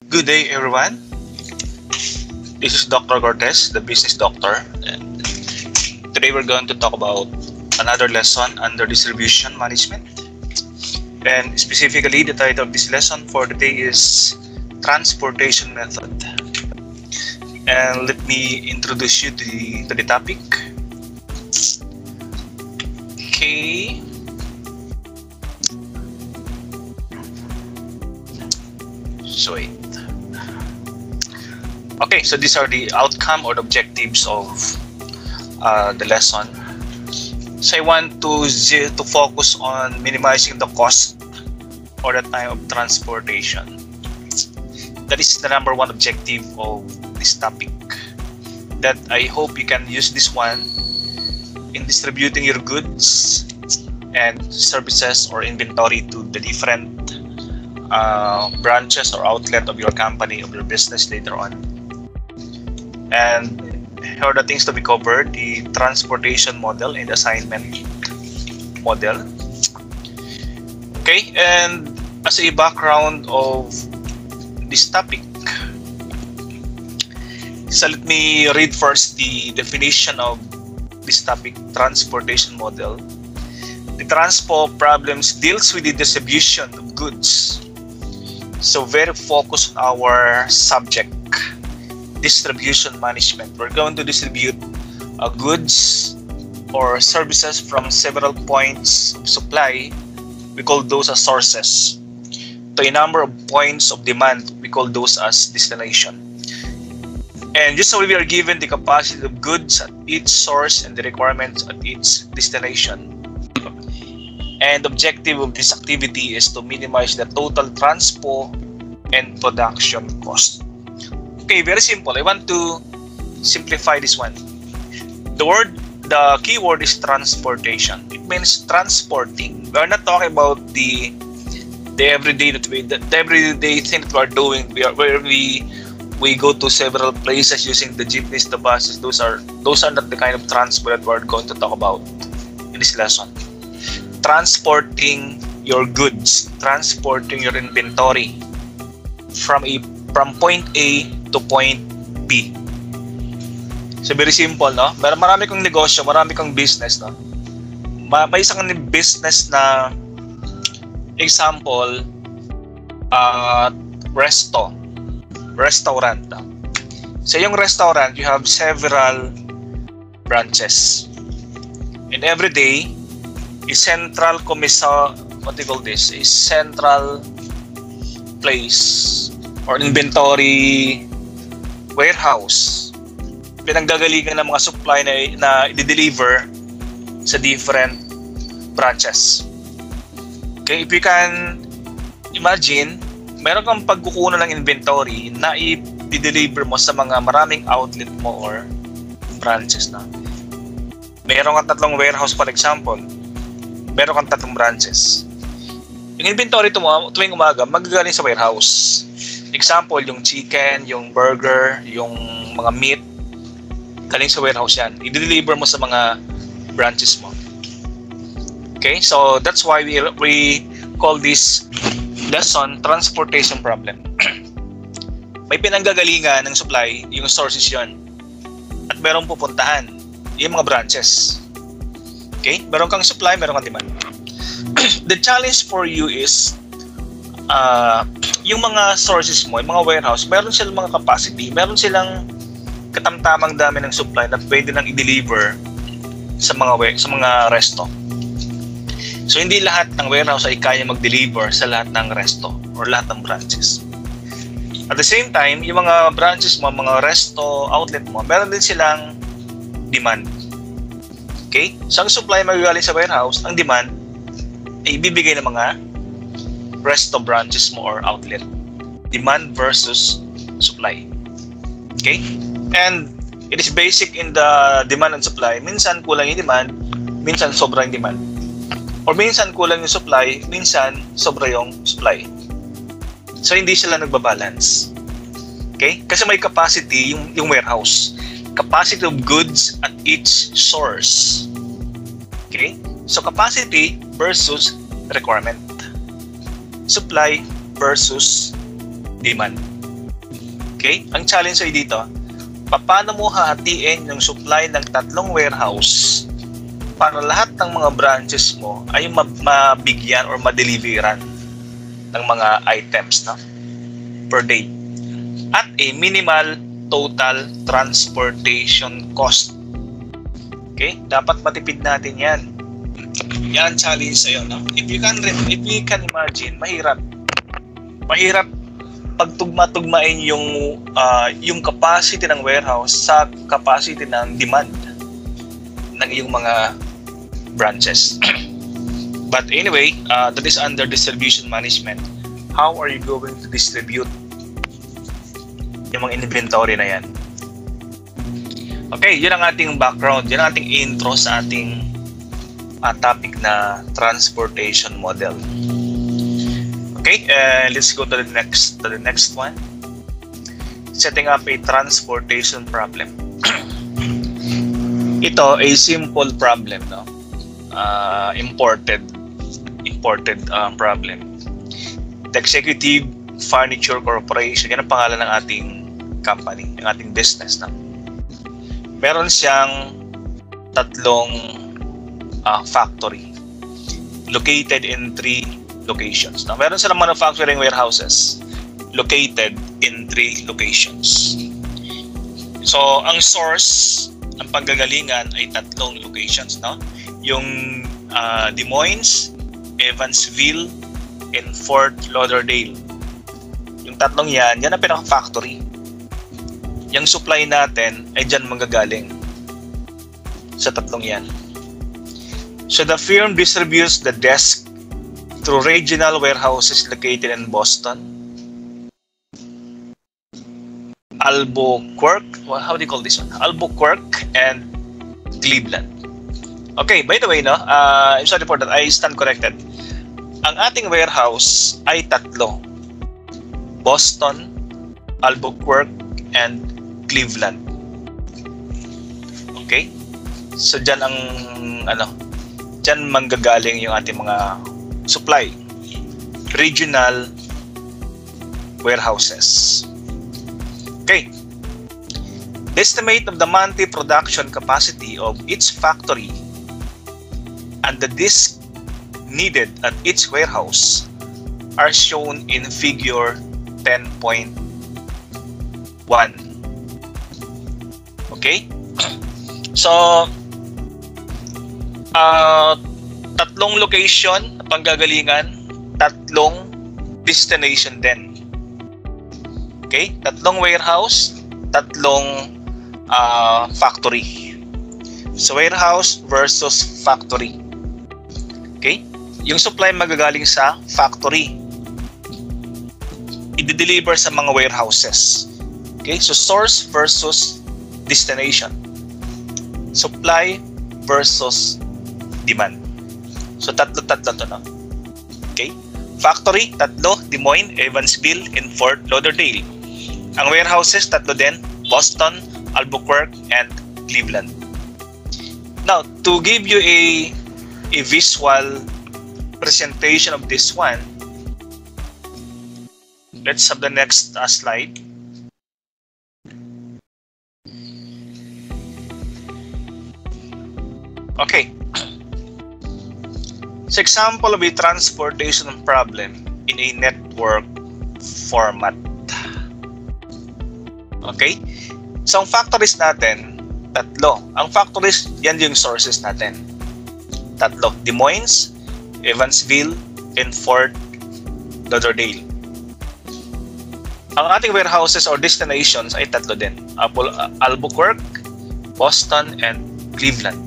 Good day, everyone. This is Dr. Cortez, the business doctor, and today we're going to talk about another lesson under distribution management. And specifically, the title of this lesson for today is transportation method. And let me introduce you to the topic. Okay. So wait. Okay, so these are the outcome or the objectives of the lesson. So I want to focus on minimizing the cost or the time of transportation. That is the number one objective of this topic. That I hope you can use this one in distributing your goods and services or inventory to the different branches or outlet of your company, of your business later on. And here are the things to be covered: the transportation model and assignment model. Okay, and as a background of this topic, so let me read first the definition of this topic, transportation model. The transport problems deals with the distribution of goods. So very focused on our subject, distribution management. We're going to distribute goods or services from several points of supply. We call those as sources, to a number of points of demand. We call those as destination. And just so we are given the capacity of goods at each source and the requirements at each destination. And the objective of this activity is to minimize the total transport and production cost. Okay, very simple. I want to simplify this one. The keyword is transportation. It means transporting. We are not talking about the everyday everyday thing that we are doing. Where we go to several places using the jeepneys, the buses. Those are not the kind of transport that we are going to talk about in this lesson. Transporting your goods, transporting your inventory from point A to point B. So very simple, no? Marami kang negosyo, marami kang business, no? May isang business na example, restaurant. No? So yung restaurant, you have several branches. And every day, a central central place or inventory warehouse. Pinanggagalingan ng mga supply na i-deliver sa different branches. Okay, if you can imagine, meron kang pagkukunan ng inventory na i-deliver mo sa mga maraming outlet mo or branches na. Meron kang tatlong warehouse, for example. Meron kang tatlong branches. Yung inventory tuwing umaga, magagaling sa warehouse. Example, yung chicken, yung burger, yung mga meat, galing sa warehouse yan. I-deliver mo sa mga branches mo. Okay, so that's why we call this lesson transportation problem. May pinanggagalingan ng supply, yung sources yon. At meron pupuntahan, yung mga branches. Okay, meron kang supply, meron kang demand. The challenge for you is yung mga sources mo, yung mga warehouse, meron silang mga capacity, meron silang katamtamang dami ng supply na pwede nang i-deliver sa mga resto. So hindi lahat ng warehouse ay kaya mag-deliver sa lahat ng resto or lahat ng branches. At the same time, yung mga branches mo, mga resto, outlet mo, meron din silang demand. Okay? So ang supply magagaling sa warehouse, ang demand ay ibibigay ng mga resto branches mo or outlet. Demand versus supply. Okay? And it is basic in the demand and supply. Minsan kulang yung demand, minsan sobra yung demand. Or minsan kulang yung supply, minsan sobra yung supply. So hindi sila nagbabalance. Okay? Kasi may capacity yung warehouse. Capacity of goods at each source. Okay? So capacity, versus requirement. Supply versus demand. Okay? Ang challenge ay dito, paano mo hahatiin yung supply ng tatlong warehouse para lahat ng mga branches mo ay mabigyan or madeliveran ng mga items na per day at a minimal total transportation cost. Okay? Dapat matipid natin yan. Yan ang challenge sa'yo. No? If you can imagine, mahirap pagtugma-tugmain yung capacity ng warehouse sa capacity ng demand ng iyong mga branches. But anyway, that is under distribution management. How are you going to distribute yung mga inventory na yan? Okay, yun ang ating background, yun ang ating intro sa ating topic na transportation model. Okay, let's go to the next one. Setting up a transportation problem. Ito a simple problem, no? Imported problem. The Executive Furniture Corporation, yan ang pangalan ng ating company, ng ating business, no? Meron siyang tatlong factory located in 3 locations. Now, meron silang manufacturing warehouses located in 3 locations. So, ang source, ang panggagalingan ay 3 locations, no? Yung Des Moines, Evansville, and Fort Lauderdale. Yung tatlong yan ang pinaka-factory. Yung supply natin ay dyan manggagaling sa tatlong yan. So the firm distributes the desk through regional warehouses located in Boston, Albuquerque, how do you call this one? Albuquerque and Cleveland. Okay, by the way, no, I'm sorry for that, I stand corrected. Ang ating warehouse ay 3. Boston, Albuquerque, and Cleveland. Okay? So dyan ang dyan manggagaling yung ating mga supply. Regional warehouses. Okay. The estimate of the monthly production capacity of each factory and the disk needed at each warehouse are shown in figure 10.1. Okay? So, 3 location na panggagalingan, 3 destination din. Okay? 3 warehouse, 3 factory. So, warehouse versus factory. Okay? Yung supply magagaling sa factory. I-deliver sa mga warehouses. Okay? So, source versus destination. Supply versus demand. So, tatlo to, no? Okay? Factory, 3, Des Moines, Evansville, and Fort Lauderdale. Ang warehouses, 3 din, Boston, Albuquerque, and Cleveland. Now, to give you a visual presentation of this one, let's have the next slide. Okay. So, example of a transportation problem in a network format. Okay? So, ang factories natin, 3. Ang factories, yan yung sources natin. 3. Des Moines, Evansville, and Fort Lauderdale. Ang ating warehouses or destinations ay 3 din. Albuquerque, Boston, and Cleveland.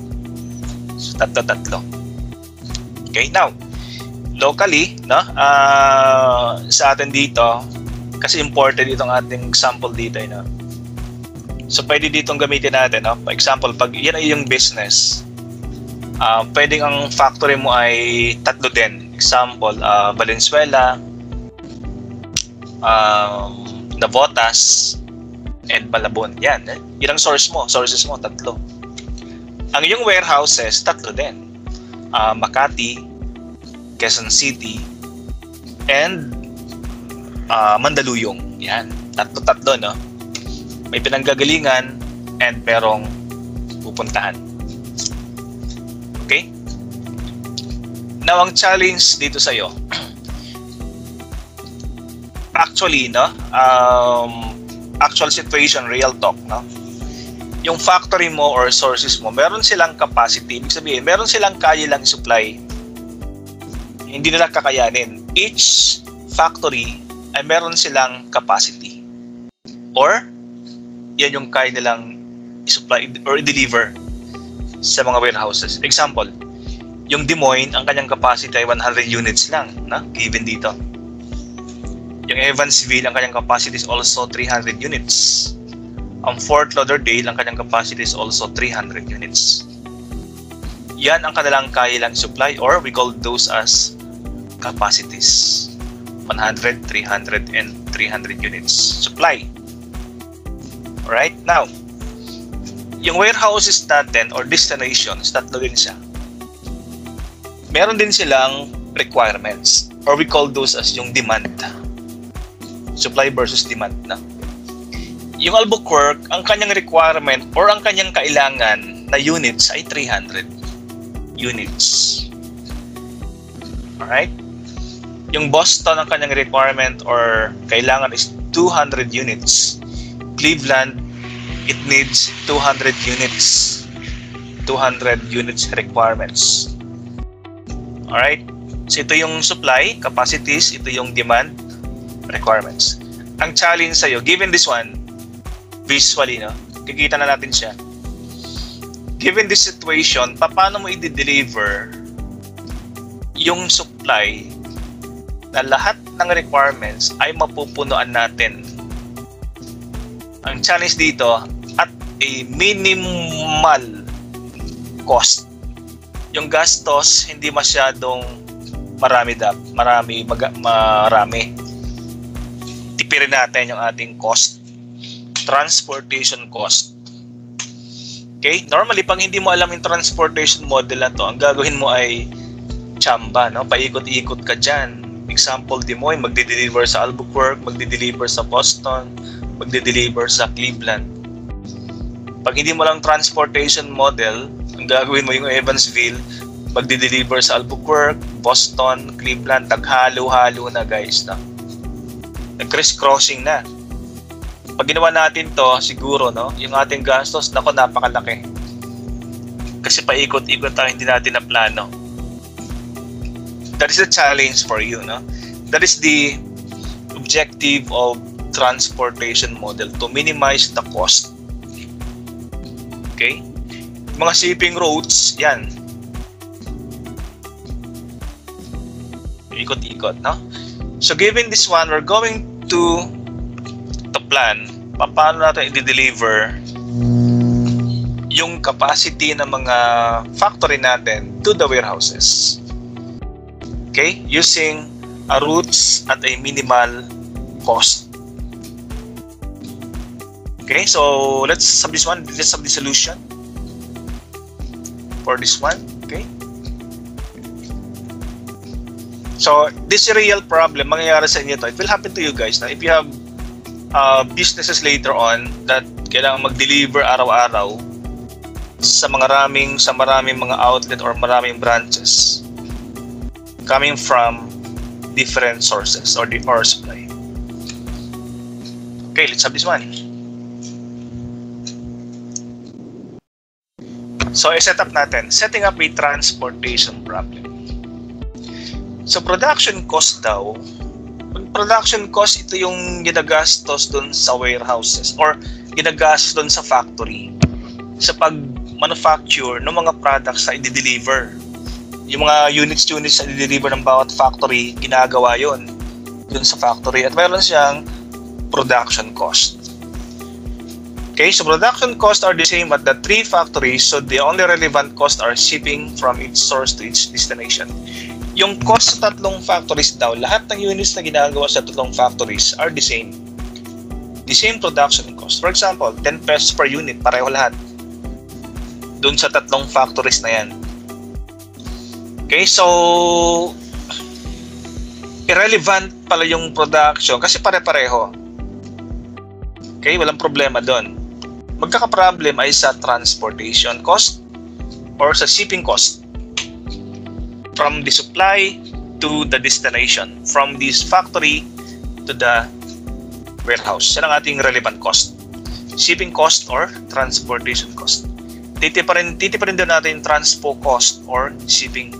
So, 3. Okay, now, locally, no, sa atin dito, kasi imported itong ating sample dito, no? So, pwede ditong gamitin natin, no? For example, pag yan ay yung business, pwedeng ang factory mo ay 3 din. Example, Valenzuela, Navotas, and Malabon. Yan, yan ang sources mo, 3. Ang iyong warehouses, 3 din. Makati, Quezon City, and Mandaluyong. Yan. Tatlo-tatlo, no? May pinanggagalingan and merong pupuntahan. Okay? Now, ang challenge dito sa'yo, actually, no? Actual situation, real talk, no? Yung factory mo or sources mo, meron silang capacity. Ibig sabihin, meron silang kaya lang i-supply. Hindi nila kakayanin. Each factory ay meron silang capacity. Or, yan yung kaya nilang i-supply or i-deliver sa mga warehouses. Example, yung Des Moines, ang kanyang capacity ay 100 units lang, na? Given dito. Yung Evansville, ang kanyang capacity is also 300 units. Ang Fort Lauderdale, ang kanyang capacity is also 300 units. Yan ang kanilang kaya lang supply, or we call those as capacities. 100, 300, and 300 units supply. Alright? Now, yung warehouses natin or destinations, tatlo din siya. Meron din silang requirements, or we call those as yung demand. Supply versus demand na. Yung Albuquerque, ang kanyang requirement or ang kanyang kailangan na units ay 300 units. Alright? Yung Boston, ang kanyang requirement or kailangan is 200 units. Cleveland, it needs 200 units. 200 units requirements. Alright? So ito yung supply, capacities, ito yung demand, requirements. Ang challenge sa'yo, given this one, visually, no? Kikita na natin siya. Given this situation, paano mo i-deliver yung supply na lahat ng requirements ay mapupunuan natin? Ang challenge dito, at a minimal cost. Yung gastos, hindi masyadong marami. Tipirin natin yung ating cost. Transportation cost. Okay? Normally, pag hindi mo alam yung transportation model na to, ang gagawin mo ay tsamba, no? Paikot-ikot ka dyan. Example, Des Moines, magde-deliver sa Albuquerque, magde-deliver sa Boston, magde-deliver sa Cleveland. Pag hindi mo lang transportation model, ang gagawin mo yung Evansville, magde-deliver sa Albuquerque, Boston, Cleveland, taghalo-halo na, guys, no? Nag-criss-crossing na. Pag ginawa natin to, siguro, no, yung ating gastos, nako, napakalaki. Kasi paikot-ikot tayo, hindi natin na plano. That is the challenge for you, no? That is the objective of transportation model, to minimize the cost. Okay? Mga shipping routes, yan. Ikot-ikot, no? So, given this one, we're going to plan paano natin i-deliver yung capacity ng mga factory natin to the warehouses. Okay? Using routes at a minimal cost. Okay? So, let's sub this one. Let's sub the solution for this one. Okay? So, this real problem, mangyayari sa inyo to. It will happen to you guys na if you have businesses later on that kailangan mag-deliver araw-araw sa maraming mga outlet or maraming branches coming from different sources or supply. Okay, let's have this one. So, i-set up natin. Setting up a transportation problem. So, production cost daw. Production cost, ito yung ginagastos dun sa warehouses or ginagastos dun sa factory sa pag-manufacture ng mga products na i-deliver. Yung mga units na i-deliver ng bawat factory, ginagawa yon dun sa factory at mayroon siyang production cost. Okay, so production costs are the same at the three factories, so the only relevant costs are shipping from each source to each destination. Yung cost sa tatlong factories daw, lahat ng units na ginagawa sa tatlong factories are the same. The same production cost. For example, 10 pesos per unit, pareho lahat. Doon sa tatlong factories na yan. Okay, so irrelevant pala yung production kasi pare-pareho. Okay, walang problema doon. Magkaka-problem ay sa transportation cost or sa shipping cost from the supply to the destination, from this factory to the warehouse. Yan ang ating relevant cost. Shipping cost or transportation cost. Titiparin doon natin transpo cost or shipping.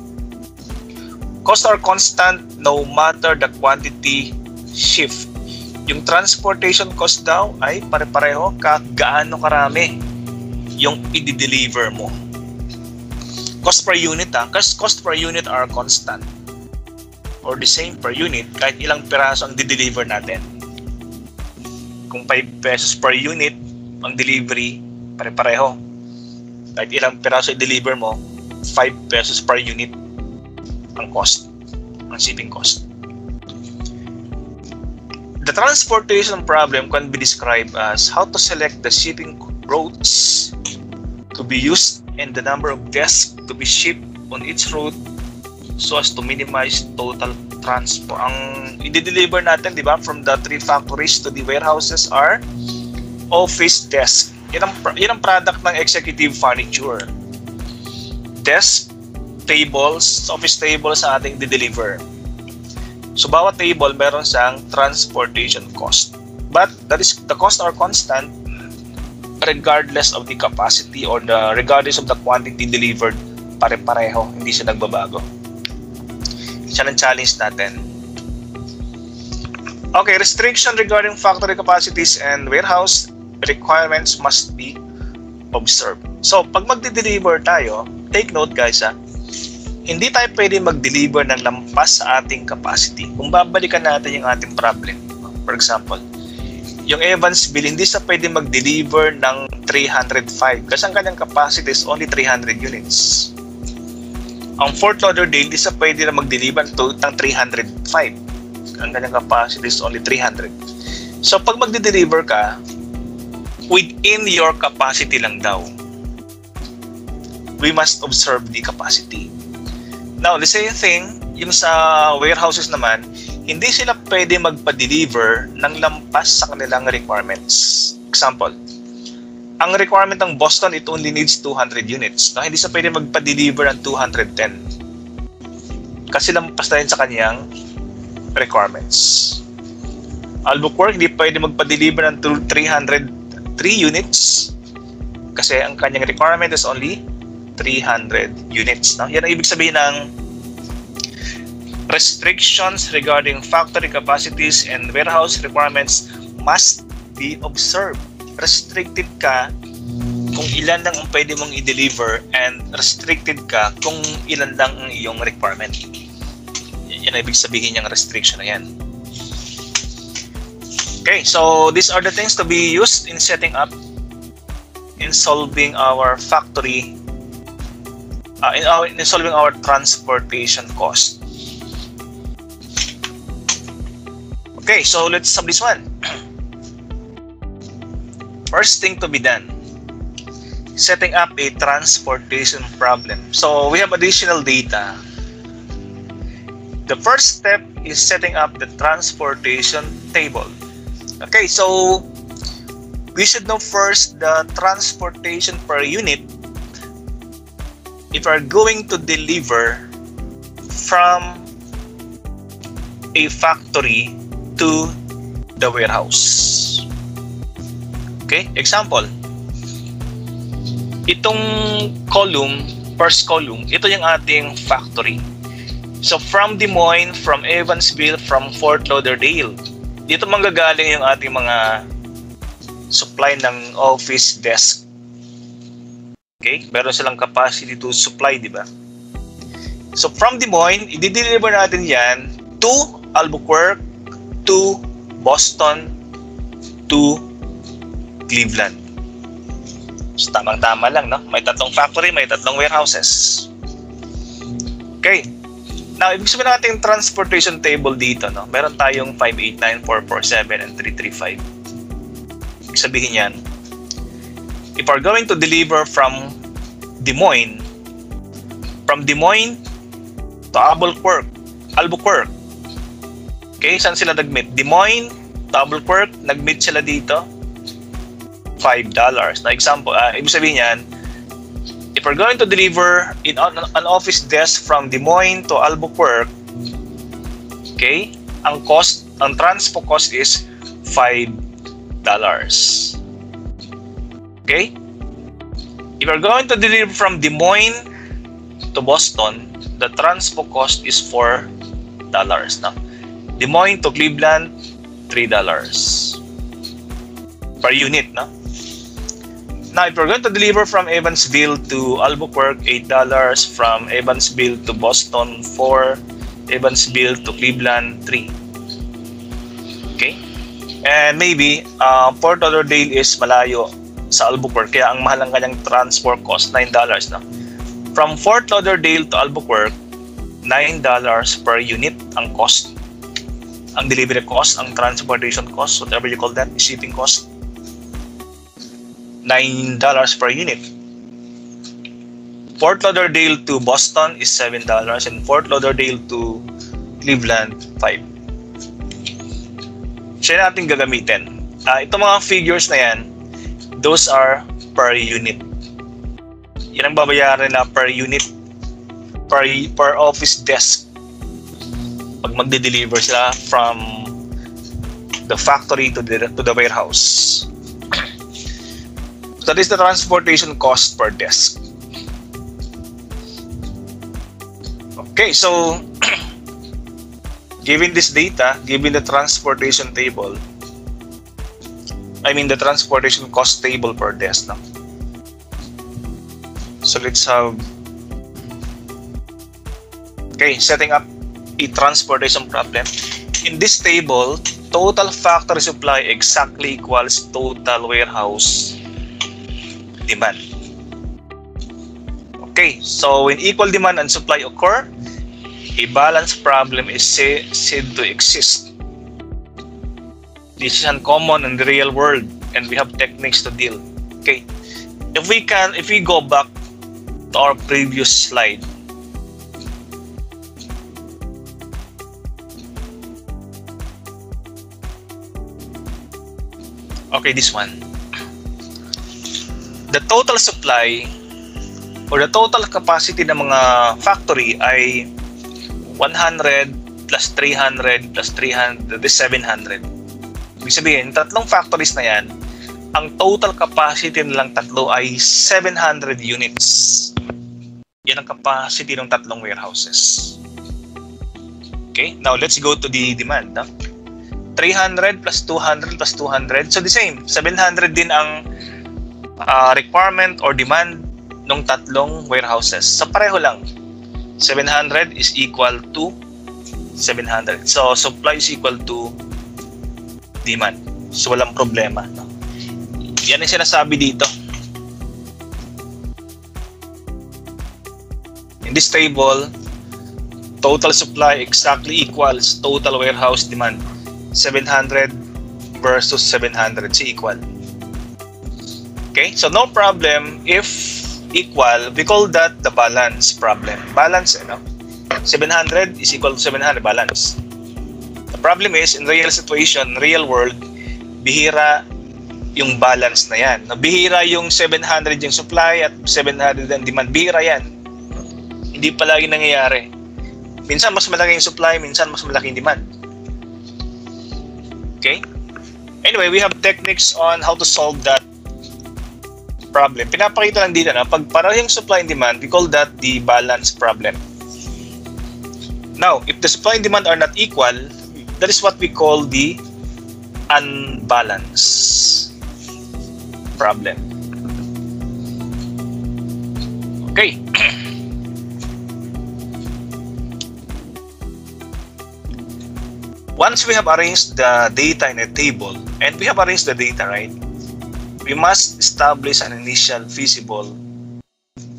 Costs are constant no matter the quantity shift. Yung transportation cost daw ay pare-pareho gaano karami yung i-deliver mo. Cost per unit cost per unit are constant or the same per unit kahit ilang piraso ang di-deliver natin. Kung 5 pesos per unit ang delivery, pare-pareho. Kahit ilang piraso i-deliver mo, 5 pesos per unit ang cost, ang shipping cost. The transportation problem can be described as how to select the shipping routes to be used and the number of desks to be shipped on each route so as to minimize total transport. Ang i-deliver natin, di ba, from the 3 factories to the warehouses are office desk. Yan ang product ng executive furniture. Desk, tables, office tables sa ating di-deliver. So, bawat table meron siyang transportation cost. But the costs are constant regardless of the capacity or regardless of the quantity delivered. Pare-pareho, hindi siya nagbabago. Siya ang challenge natin. Okay, restriction regarding factory capacities and warehouse requirements must be observed. So, pag magde-deliver tayo, take note guys hindi tayo pwede mag-deliver ng lampas sa ating capacity. Kung babalikan natin yung ating problem, for example, yung Evansville, hindi siya pwede mag-deliver ng 305 kasi ang kanyang capacity is only 300 units. Ang Fort Lauderdale, hindi siya pwede na mag-deliver ng 305. Ang kanyang capacity is only 300. So, pag mag-deliver ka, within your capacity lang daw. We must observe the capacity. Now, the same thing, yung sa warehouses naman, hindi sila pwede magpa-deliver ng lampas sa kanilang requirements. Example, ang requirement ng Boston, it only needs 200 units. No? Hindi sila pwede magpa-deliver ng 210. Kasi lampas na rin sa kanyang requirements. Albuquerque, hindi pwede magpa-deliver ng 303 units kasi ang kanyang requirement is only 300 units. No? Yan ang ibig sabihin ng restrictions regarding factory capacities and warehouse requirements must be observed. Restricted ka kung ilan lang ang pwede mong i-deliver and restricted ka kung ilan lang ang iyong requirement. Yan ang ibig sabihin niyang restriction na yan. Okay, so these are the things to be used in setting up, in solving our factory in solving our transportation cost. Okay, so let's sum this one. First thing to be done, setting up a transportation problem. So we have additional data. The first step is setting up the transportation table. Okay, so we should know first the transportation per unit if we are going to deliver from a factory to the warehouse. Okay, example. Itong column, first column, ito yung ating factory. So from Des Moines, from Evansville, from Fort Lauderdale, dito manggagaling yung ating mga supply ng office desk. Okay, meron silang capacity to supply, di ba? So from Des Moines, i-deliver natin yan to Albuquerque, to Boston, to Cleveland. So tamang-tama lang, no? May 3 factory, may 3 warehouses. Okay. Now, ibig sabihin natin yung transportation table dito, no? Meron tayong 589, 447, and 335. Ibig sabihin yan, if we're going to deliver from Des Moines to Albuquerque, Okay, saan sila nag-meet? Des Moines, Albuquerque, nag-meet sila dito. $5. Na example, ibig sabihin yan, if we're going to deliver in an office desk from Des Moines to Albuquerque, okay, ang transpo cost is $5. Okay? If we're going to deliver from Des Moines to Boston, the transpo cost is $4. No? Des Moines to Cleveland, $3 per unit. No? Now, if we're going to deliver from Evansville to Albuquerque, $8. From Evansville to Boston, $4. Evansville to Cleveland, $3. Okay? And maybe, Fort Lauderdale is malayo sa Albuquerque, kaya ang mahal ang kanyang transport cost, $9. No? From Fort Lauderdale to Albuquerque, $9 per unit ang cost. Ang delivery cost, ang transportation cost, whatever you call that, shipping cost. $9 per unit. Fort Lauderdale to Boston is $7 and Fort Lauderdale to Cleveland, $5. Siya natin gagamitin. Itong mga figures na yan, those are per unit. Yan ang babayaran na per unit, per office desk pag magde-deliver sila from the factory to the warehouse. That is the transportation cost per desk. Okay, so given this data, given the transportation table, the transportation cost table per desk now. So let's have, okay, setting up a transportation problem. In this table, total factory supply exactly equals total warehouse demand. Okay, so when equal demand and supply occur, a balance problem is said to exist. This is uncommon in the real world and we have techniques to deal. Okay, if we go back to our previous slide, okay, this one. The total supply or the total capacity ng mga factory ay 100 plus 300 plus 300, that is 700. Ibig sabihin, tatlong factories na yan, ang total capacity nilang tatlo ay 700 units. Yan ang capacity ng tatlong warehouses. Okay, now let's go to the demand. 300 plus 200 plus 200, so the same, 700 din ang requirement or demand ng tatlong warehouses. So pareho lang, 700 is equal to 700. So supply is equal to demand. So walang problema. No? Yan ang sinasabi dito. In this table, total supply exactly equals total warehouse demand. 700 versus 700 is equal. Okay, so no problem if equal, we call that the balance problem. Balance, 700 is equal to 700, balance. The problem is, in real situation, real world, bihira yung balance na yan. Bihira yung 700 yung supply at 700 ang demand. Bihira yan. Hindi palagi nangyayari. Minsan mas malaki yung supply, minsan mas malaki yung demand. Okay? Anyway, we have techniques on how to solve that problem. Pinapakita lang dito na pag pareho yung supply and demand, we call that the balance problem. Now, if the supply and demand are not equal, that is what we call the unbalance problem. Okay. Once we have arranged the data in a table, and we have arranged the data, right? We must establish an initial feasible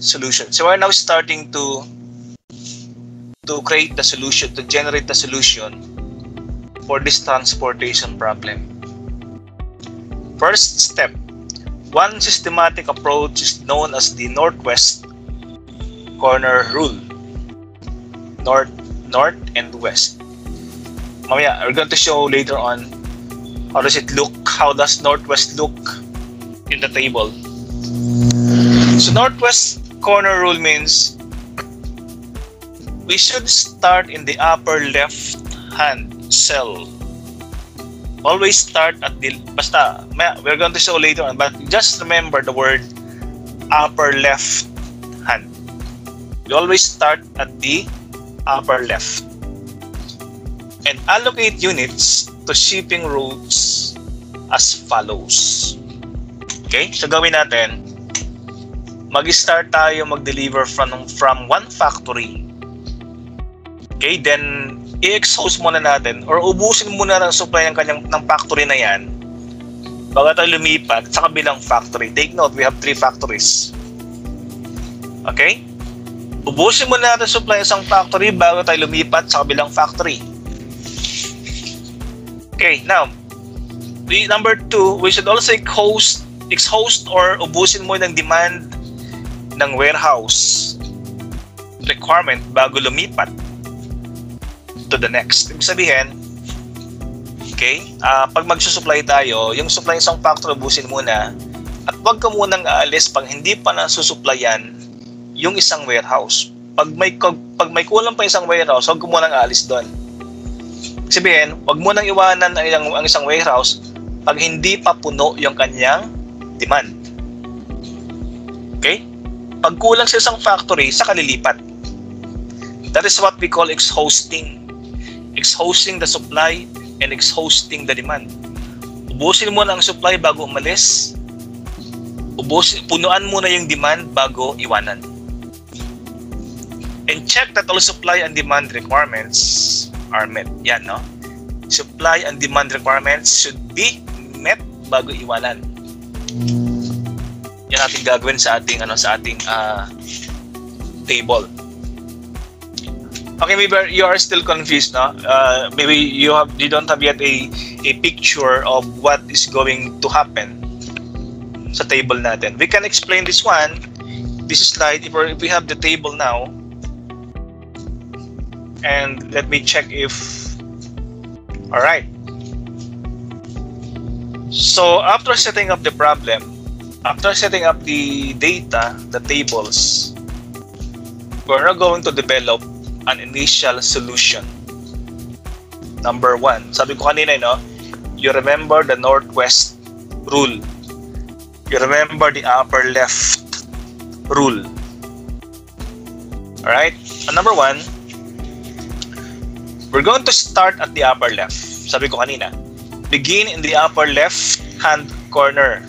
solution. So we're now starting to create the solution, to generate the solution for this transportation problem. First step, one systematic approach is known as the northwest corner rule. North and west. Mamaya, we're going to show later on how does it look, how does Northwest look in the table. So Northwest corner rule means we should start in the upper left hand cell. Always start at the, basta, we're going to show later on, but just remember the word upper left hand. You always start at the upper left. And allocate units to shipping routes as follows. Okay, so gawin natin, mag-start tayo mag-deliver from one factory. Okay, then i-exhaust muna natin or ubusin muna ng supply ng factory na yan bago tayo lumipat sa kabilang factory. Take note, we have 3 factories. Okay? Ubusin muna natin supply sa isang factory bago tayo lumipat sa kabilang factory. Okay, now, number 2, we should also exhaust or ubusin mo ng demand ng warehouse requirement bago lumipat to the next. Ibig sabihin, okay, pag magsusupply tayo, yung supply ng isang factory ubusin muna at wag ka munang aalis pag hindi pa nasusuplayan yung isang warehouse. Pag may kulang pa isang warehouse, wag ka munang aalis doon. Sabihin, wag mo nang iwanan ang isang warehouse pag hindi pa puno yung kanyang demand. Okay? Pag kulang sa isang factory, saka lilipat. That is what we call exhausting. Exhausting the supply and exhausting the demand. Ubusin mo na ang supply bago umalis. Punuan mo na yung demand bago iwanan. And check that all supply and demand requirements are met. Yan, no? Supply and demand requirements should be met bago iwanan. Yan natin gagawin sa ating table. Okay, maybe you are still confused, no? Maybe you don't have yet a picture of what is going to happen sa table natin. We can explain this one, this slide, if we have the table now. And let me check if, all right. So after setting up the problem, after setting up the data, the tables, we're now going to develop an initial solution. Number 1, sabi ko kanina, no? You remember the Northwest rule. You remember the upper left rule. All right. Number 1. We're going to start at the upper left. Sabi ko kanina, begin in the upper left-hand corner.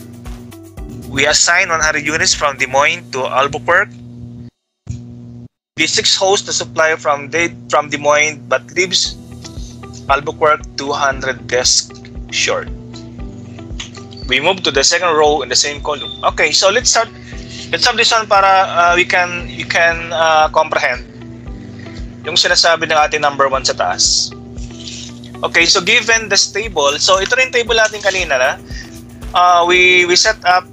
We assign 100 units from Des Moines to Albuquerque. This exhausts the supply from Des Moines but leaves Albuquerque 200 desks short. We move to the second row in the same column. Okay, so let's have this one para you can comprehend yung sinasabi ng ating number 1 sa taas. Okay, so given this table, so ito rin table natin kanina na we set up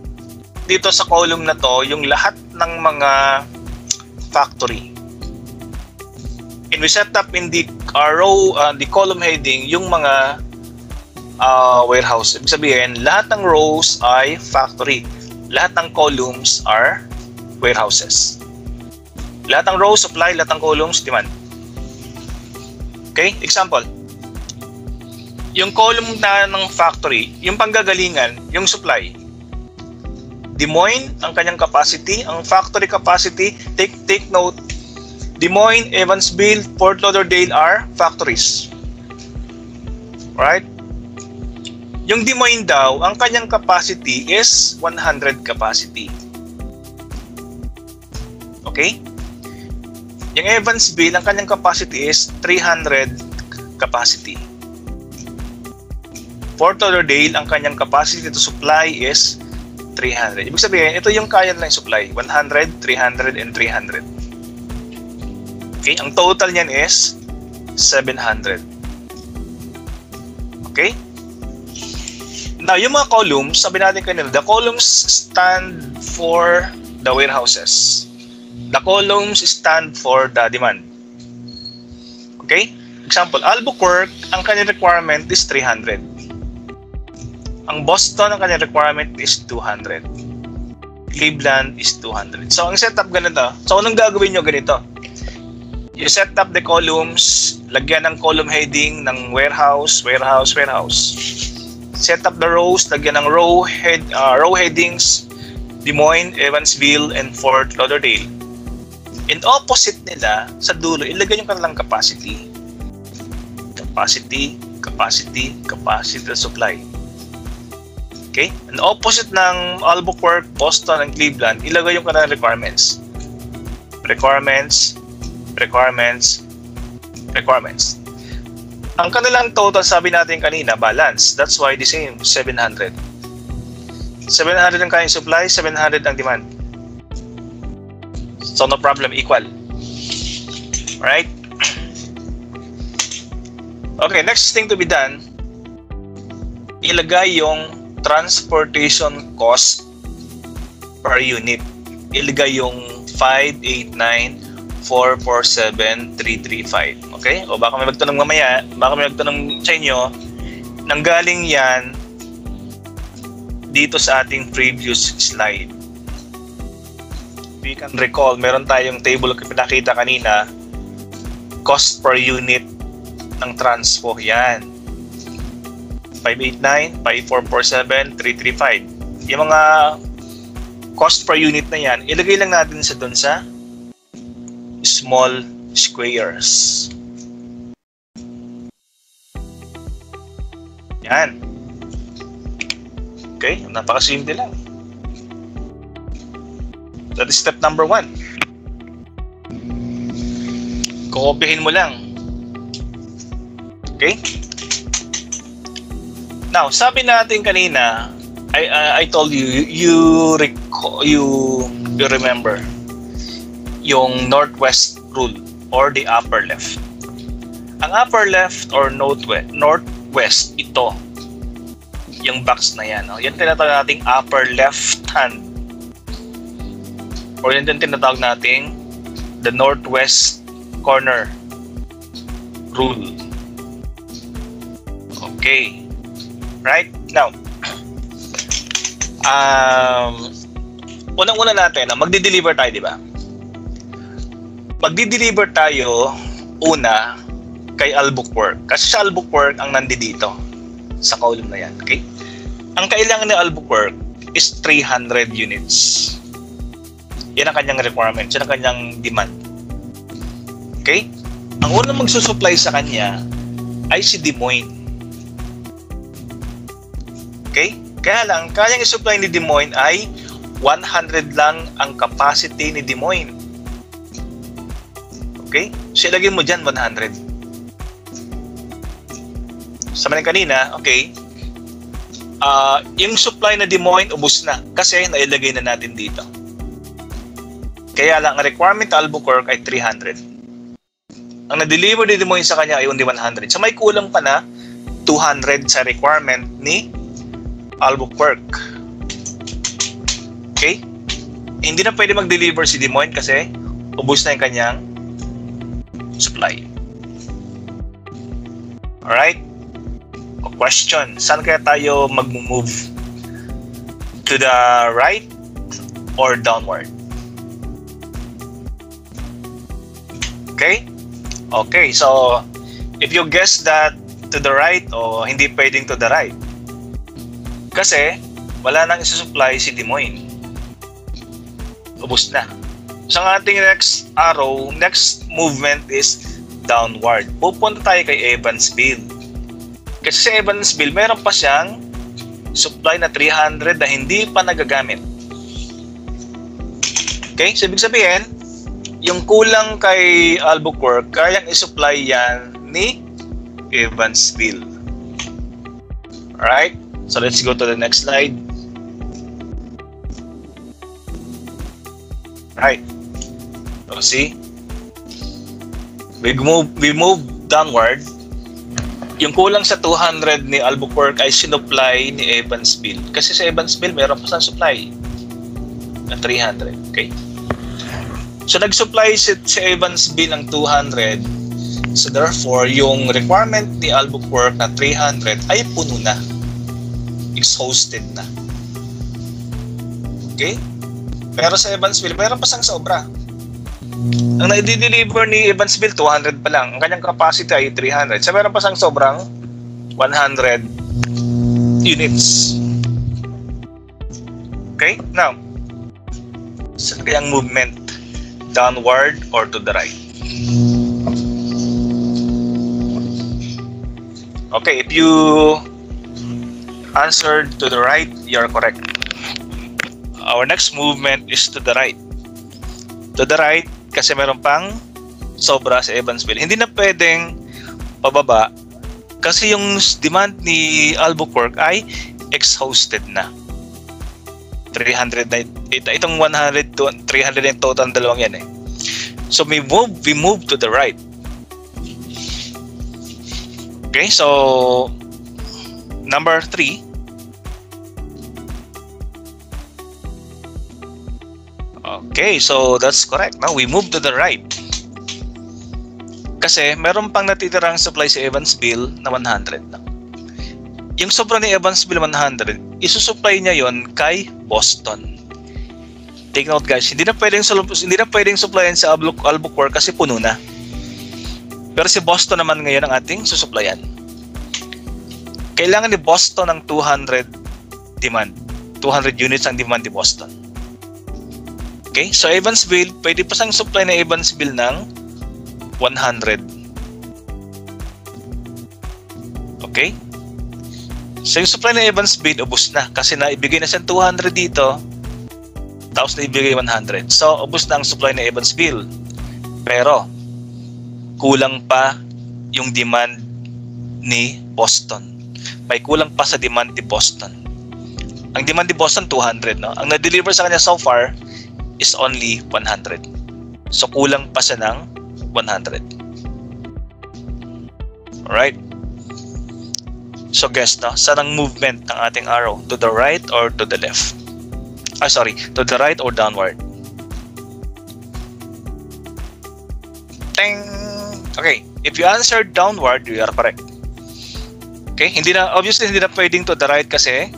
dito sa column na to yung lahat ng mga factory. And we set up in the row, the column heading yung mga warehouse. Ibig sabihin, lahat ng rows ay factory. Lahat ng columns are warehouses. Lahat ng rows, supply, lahat ng columns, demand. Okay? Example. Yung column na ng factory, yung panggagalingan, yung supply. Des Moines, ang kanyang capacity, ang factory capacity, take note, Des Moines, Evansville, Fort Lauderdale are factories. Right? Yung Des Moines daw, ang kanyang capacity is 100 capacity. Okay? Yung Evansville, ang kanyang capacity is 300 capacity. Fort Lauderdale, ang kanyang capacity to supply is 300. Ibig sabihin, ito yung kaya nilang supply. 100, 300, and 300. Okay? Ang total niyan is 700. Okay? Now, yung mga columns, sabi natin kanina, the columns stand for the warehouses. The columns stand for the demand. Okay? Example, Albuquerque, ang kanyang requirement is 300. Ang Boston, ang kanyang requirement is 200. Cleveland is 200. So, ang setup ganito. So, anong gagawin nyo ganito? You set up the columns, lagyan ng column heading ng warehouse, warehouse, warehouse. Set up the rows, lagyan ng row headings, Des Moines, Evansville, and Fort Lauderdale. And opposite nila, sa dulo, ilagay yung kanilang capacity. Capacity, capacity, capacity to supply. Okay? And opposite ng Albuquerque, Boston, and Cleveland, ilagay yung kanilang requirements. Requirements, requirements, requirements. Ang kanilang total, sabi natin kanina, balance. That's why the same, 700. 700 ang kayang supply, 700 ang demand. So no problem, equal. Alright? Okay, next thing to be done, ilagay yung transportation cost per unit. Ilagay yung 589,447,335. Okay? O baka may magtanong mamaya, baka may magtanong sa inyo, nanggaling yan dito sa ating previous slide. We can recall, meron tayong table na pinakita kanina, cost per unit ng transpo. Yan. 589,447,335. Yung mga cost per unit na yan, ilagay lang natin sa doon sa small squares. Yan. Okay, napakasimple lang. That is step number 1. Kokopyahin mo lang. Okay? Now, sabi natin kanina, I told you, you remember yung northwest rule or the upper left. Ang upper left or northwest, ito. Yung box na yan. No? Yan tinatawag nating upper left hand. Or yan din tinatawag nating the northwest corner rule. Okay. Right? Now, unang-una natin, magdi-deliver tayo, di ba? Magdi-deliver tayo una kay Albuquerque. Kasi sa Albuquerque ang nandito sa column na yan. Okay? Ang kailangan ni Albuquerque is 300 units. Yan ang kanyang requirement. Yan ang kanyang demand. Okay? Ang unang magsusupply sa kanya ay si Des Moines. Okay? Kaya lang, kayang isupply ni Des Moines ay 100 lang ang capacity ni Des Moines. Okay? So, ilagay mo dyan 100. Sabi ng kanina, okay, yung supply na Des Moines, ubos na. Kasi nailagay na natin dito. Kaya lang, ang requirement ng Albuquerque ay 300. Ang na-deliver ni Des Moines sa kanya ay only 100. So, may kulang pa na 200 sa requirement ni Albuquerque. Okay? Hindi na pwede mag-deliver si Des Moines kasi ubos na yung kanyang supply. Alright? O question, saan kaya tayo mag-move? To the right or downward? Okay? Okay, so if you guess that to the right o hindi pwedeng to the right, kasi wala nang isusupply si Des Moines. Ubus na. So ang ating next arrow, next movement is downward. Pupunta tayo kay Evansville. Kasi sa Evansville, meron pa siyang supply na 300 na hindi pa nagagamit. Okay? So ibig sabihin, yung kulang kay Albuquerque, kayang isupply yan ni Evansville. Alright? So let's go to the next slide. Right. So see, we move downward. Yung kulang sa 200 ni Albuquerque ay sinupply ni Evansville. Kasi sa Evansville, meron pa siyang supply na 300. Okay? So nag-supply si Evansville ng 200. So therefore, yung requirement ni Albuquerque na 300 ay puno na. Exhausted na. Okay? Pero sa Evansville, mayroon pa sang sobra. Ang na-deliver ni Evansville, 200 pa lang. Ang kanyang capacity ay 300. So mayroon pa sang sobrang 100 units. Okay? Now, saan kayang movement? Downward or to the right? Okay, if you answered to the right, you're correct. Our next movement is to the right. To the right, kasi meron pang sobra sa Evansville. Hindi na pwedeng pababa kasi yung demand ni Albuquerque ay exhausted na. 300 na, itong 100 to 300 yung total, dalawang yan eh. So we move to the right. Okay, so number 3. Okay, so that's correct. Now we move to the right. Kasi meron pang natitirang supply sa Evansville na 100 lang. Yung sobra ni Evansville 100, isusupply niya yon kay Boston. Take note guys, hindi na pwedeng supplyan sa Albuquerque kasi puno na. Pero si Boston naman ngayon ang ating susupplyan. Kailangan ni Boston ng 200 demand. 200 units ang demand ni Boston. Okay, so Evansville, pwede pa sang supply na Evansville ng 100. Okay? So yung supply na Evansville, ubos na. Kasi naibigay na siyang 200 dito, tapos naibigay 100. So, ubos na ang supply na Evansville. Pero, kulang pa yung demand ni Boston. May kulang pa sa demand ni Boston. Ang demand ni Boston, 200. No? Ang na-deliver sa kanya so far is only 100. So, kulang pa siya ng 100. Alright? So, guess, no? Saan ang movement ng ating arrow? To the right or to the left? To the right or downward? Ting! Okay, if you answered downward, you are correct. Okay, obviously hindi na pwedeng to the right kasi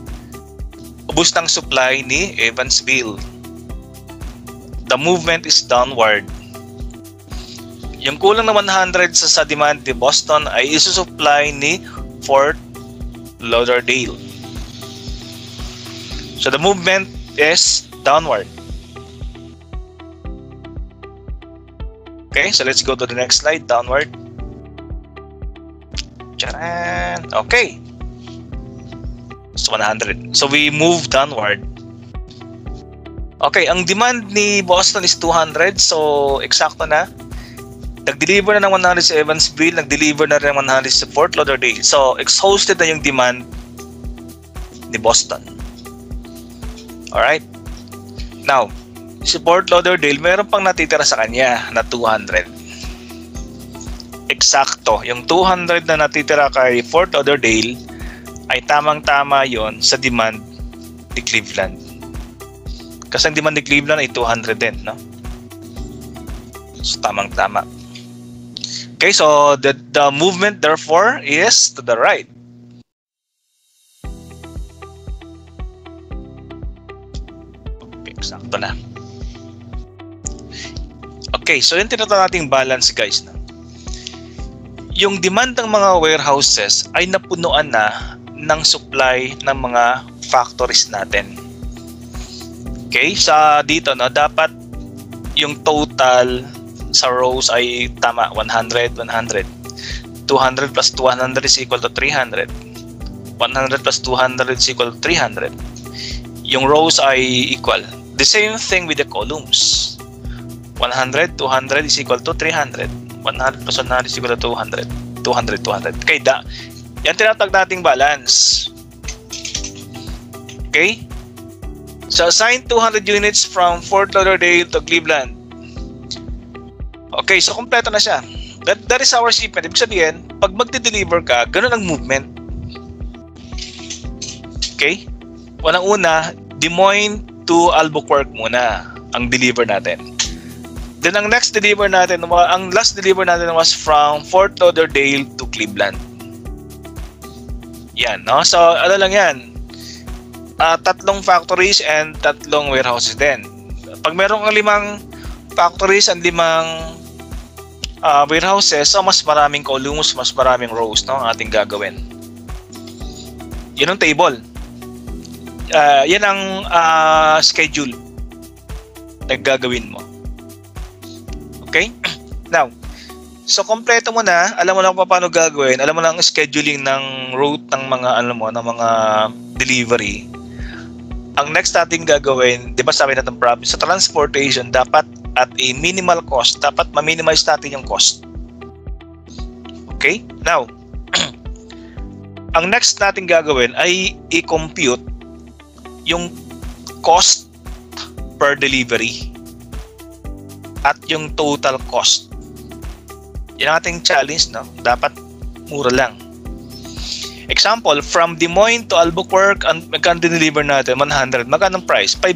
ubos ng supply ni Evansville. The movement is downward. Yung kulang na 100 sa demand ni Boston ay isusupply ni Fort Lauderdale. So the movement is downward. Okay, so let's go to the next slide, downward. Charan! Okay. So 100. So we move downward. Okay, ang demand ni Boston is 200. So eksakto na. Nag-deliver na ng 100 sa Evansville, nag-deliver na rin ng 100 sa Fort Lauderdale. So exhausted na yung demand ni Boston. Alright. Now, si Fort Lauderdale, mayroon pang natitira sa kanya na 200. Eksakto, yung 200 na natitira kay Fort Lauderdale ay tamang-tama yon sa demand ni Cleveland. Kasi ang demand ni Cleveland ay 200 din, no? So, tamang-tama. Okay, so the movement therefore is to the right. Okay, eksakto na. Okay, so yung tinatawag nating balance guys. Yung demand ng mga warehouses ay napunuan na ng supply ng mga factories natin. Okay, sa dito dapat yung total sa rows ay tama, 100, 100. 200 plus 200 is equal to 300. 100 plus 200 is equal to 300. Yung rows ay equal. The same thing with the columns. 100, 200 is equal to 300. 100 plus 100 is equal to 200. 200, 200. Okay, yan tinatawag nating balance. Okay? So, assign 200 units from Fort Lauderdale to Cleveland. Okay, so kompleto na siya. That is our shipment. Ibig sabihin, pag magde-deliver ka, ganun ang movement. Okay? Unang-una, Des Moines to Albuquerque muna ang deliver natin. Then ang last deliver natin was from Fort Lauderdale to Cleveland. Yan, no? So, ano lang yan? 3 factories and 3 warehouses din. Pag meron kang 5 factories and 5 warehouses, so mas maraming columns, mas maraming rows, no, ang ating gagawin. Yan ang table. Yan ang schedule na gagawin mo. Okay? Now, so kompleto mo na, alam mo na kung paano gagawin, alam mo na ang scheduling ng route ng mga ng mga delivery. Ang next natin gagawin, 'di ba sabi natin sa transportation, dapat at a minimal cost, dapat ma-minimize natin yung cost. Okay? Now, ang next natin gagawin ay i-compute yung cost per delivery at yung total cost. Yan ang ating challenge, no? Dapat mura lang. Example, from Des Moines to Albuquerque, magkano deliver natin? 100. Magkano price? 5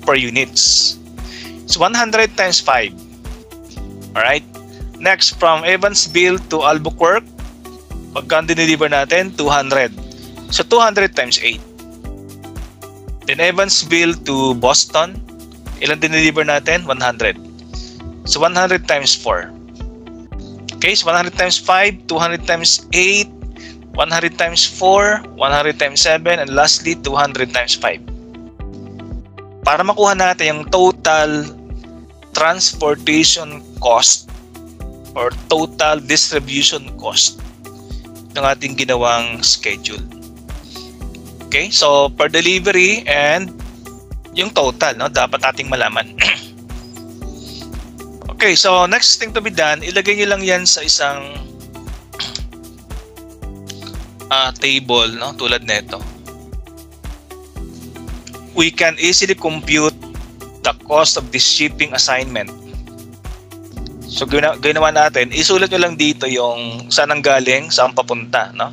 per units. So 100 times 5. Alright? Next, from Evansville to Albuquerque, magkano deliver natin? 200. So 200 times 8. Then Evansville to Boston, ilan deliver natin? 100. So 100 times 4. Okay, so 100 times 5, 200 times 8, 100 times 4, 100 times 7, and lastly, 200 times 5. Para makuha natin yung total transportation cost or total distribution cost ng ating ginawang schedule. Okay, so per delivery and yung total, no, dapat nating malaman. Okay, so next thing to be done, ilagay nyo lang yan sa isang table, no, tulad nito. We can easily compute the cost of this shipping assignment. So ginawa natin, isulat nyo lang dito yung saan ang galing, saan papunta, no?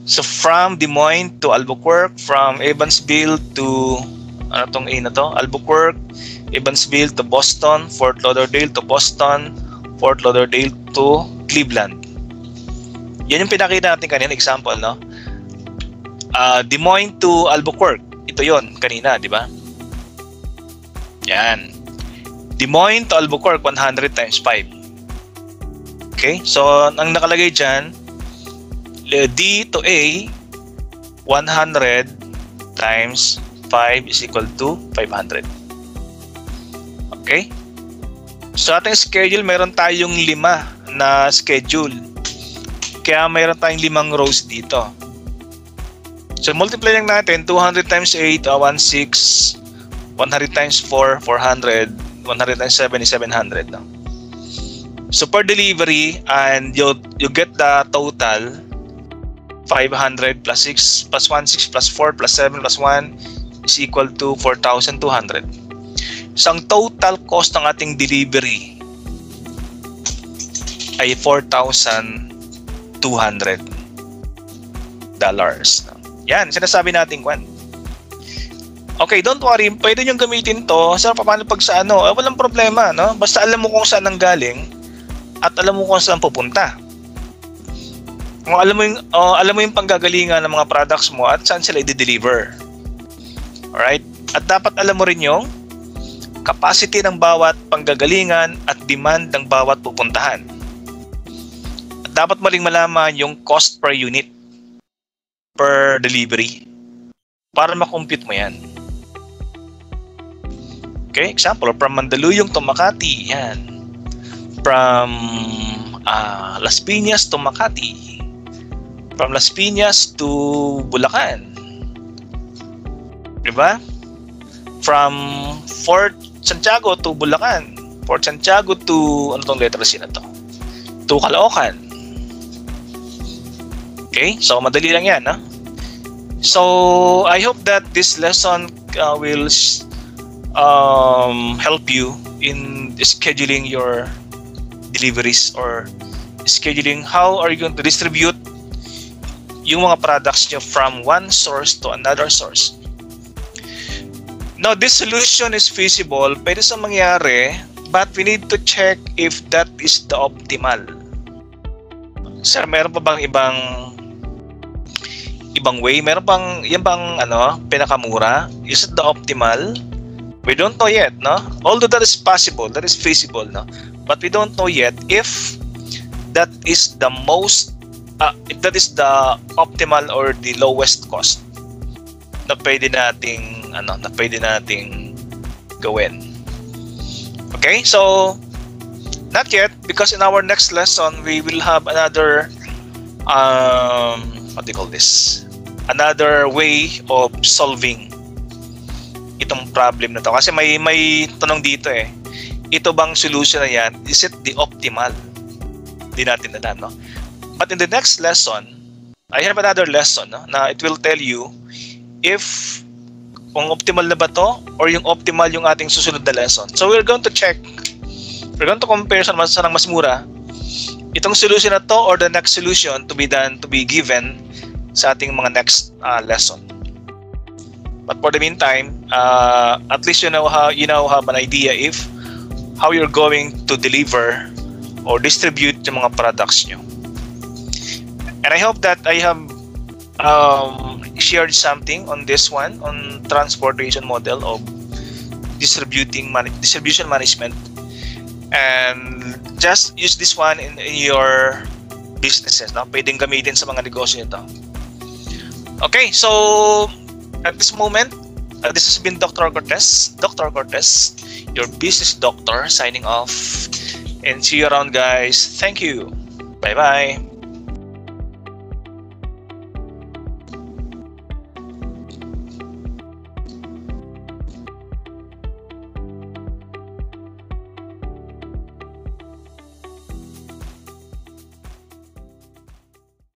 So from Des Moines to Albuquerque, from Evansville to Albuquerque, Evansville to Boston, Fort Lauderdale to Boston, Fort Lauderdale to Cleveland. Yan yung pinakita natin kanina, example, no? Des Moines to Albuquerque. Ito yon kanina, di ba? Yan. Des Moines to Albuquerque, 100 times 5. Okay? So, ang nakalagay dyan, D to A, 100 times 5 is equal to 500. Okay? So, ating schedule, meron tayong 5 na schedule. Kaya meron tayong 5 rows dito. So, multiply lang natin. 200 times 8, 16. 100 times 4, 400. 100 times 7 is 700. No? So, per delivery, and you get the total, 500 plus 6 plus 1, 6 plus 4 plus 7 plus 1 is equal to 4,200. So, ang total cost ng ating delivery ay $4,200. Yan, sinasabi natin, Kwan. Okay, don't worry, pwede nyo gamitin to. Sir, paano pag sa walang problema, no? Basta alam mo kung saan ang galing at alam mo kung saan pupunta. Kung alam mo yung panggagalingan ng mga products mo at saan sila i-deliver. Alright? At dapat alam mo rin yung capacity ng bawat panggagalingan at demand ng bawat pupuntahan. At dapat mo ring malaman yung cost per unit per delivery para makompute mo yan. Okay, example, from Mandaluyong to Makati, yan. From Las Piñas to Makati. From Las Piñas to Bulacan. Diba? From Fort Santiago to Bulacan. Fort Santiago to, ano tong letters yun na to? To Caloocan. Okay, so madali lang yan, ha? So, I hope that this lesson will help you in scheduling your deliveries or scheduling how are you going to distribute yung mga products nyo from one source to another source. Now, this solution is feasible. Pwede sa mangyari But we need to check if that is the optimal. Sir, meron pa bang ibang way? Meron bang yan bang pinakamura? Is it the optimal? We don't know yet, no? Although that is possible, that is feasible, no? But we don't know yet if that is the most if that is the optimal or the lowest cost na pwede nating gawin. Okay, so not yet, because in our next lesson we will have another what do you call this? Another way of solving itong problem na to. Kasi may tanong dito eh. Ito bang solution na yan? Is it the optimal? Hindi natin alam, no? But in the next lesson, I have another lesson, no, na it will tell you if kung optimal na ba to or yung optimal yung ating susunod na lesson. So we're going to check, we're going to compare sa mas mura itong solution na to or the next solution to be given sa ating mga next lesson. But for the meantime, at least you now have an idea if how you're going to deliver or distribute yung mga products nyo. And I hope that I have shared something on this one, on transportation model of distribution management, and just use this one in your businesses, no? Pwedeng gamitin sa mga negosyo nito. Okay, so at this moment, this has been Dr. Cortez, your business doctor, signing off, and see you around, guys. Thank you. Bye bye.